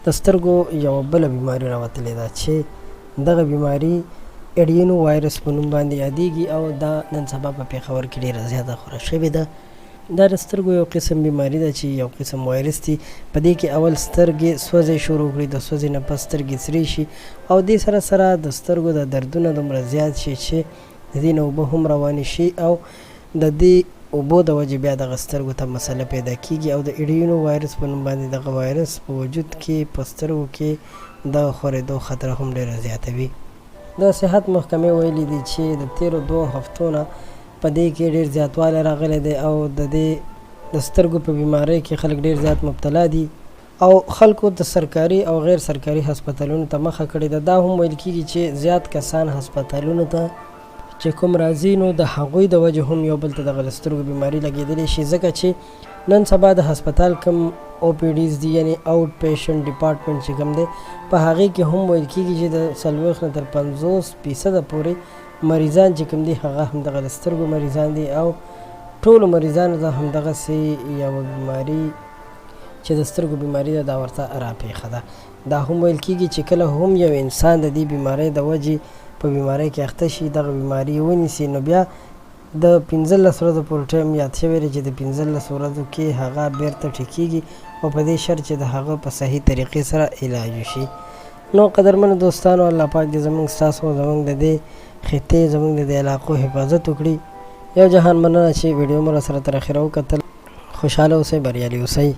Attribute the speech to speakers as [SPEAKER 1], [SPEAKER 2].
[SPEAKER 1] د سترګو یو بله بیماري راوتلې ده چې دغه بیماري اډینو وایرس په نوم باندې یادیږي او دا نن سبا په پېښور کې ډېره زیاته خوره شوې ده. دا د سترګو یو قسم بیماري ده چې یو قسم وایرس دی. په دې کې اول سترګې سوځې شروع کړي، د سوځې نه پس سترګې سرې شي او دې سره سره د سترګو د دردونه دومره زیات شي چې د دې نه اوبه هم روانې شي او د دې اوبو د وجې بیا دغه سترګو ته مسله پیدا کیږي او د اډینو وایرس په نوم باندې دغه وایرس په وجود کې په سترګو کې د خورېدو خطر هم ډېره زیاته وي. د صحت محکمې ویلي دي چې د تیرو 2 هفتو نه په دې کې ډېر زیاتوالی راغلی دی او د دې د سترګو په بیمارۍ کې خلک ډېر زیات مبتلا دي او خلکو د سرکاري او غیر سرکاري هسپتالونو ته مخه کړې ده. دا هم ویل کېږي چې زیات کسان هسپتالونو ته چې کوم راځي نو د هغوی د وجې هم یو بل ته دغه د سترګو بیماري لګېدلی شي، ځکه چې نن سبا د هسپتال کوم OPDs دي یعنې آوټ پیشنټ ډپارټمنټ چې کوم دی په هغې کې هم ویل کېږي چې د 40 نه تر 50% پورې مریضان چې کوم دي هغه هم دغه د سترګو مریضان دي او ټولو مریضانو ته همدغسې یوه بیماري چې د سترګو بیماري ده دا ورته راپېښه ده. دا هم ویل کېږي چې کله هم یو انسان د دې بیمارۍ د وجې په بیمارۍ کې اخته شي، دغه بیماري ونیسي، نو بیا د 15 ورځو پورې ټایم یاد شوی دی چې د 15 ورځو کې هغه بیرته ټیکېږي او په دې شرط چې د هغه په صحیح طریقې سره علاج وشي. نو قدرمنو دوستانو، الله پاک دې زموږ ستاسو زموږ د دې خطې زموږ د دې علاقو حفاظت وکړي. یو جهان مننه چې ویډیو مو راسره تر اخره وکتل. خوشحاله اوسئ، بریالي اوسئ.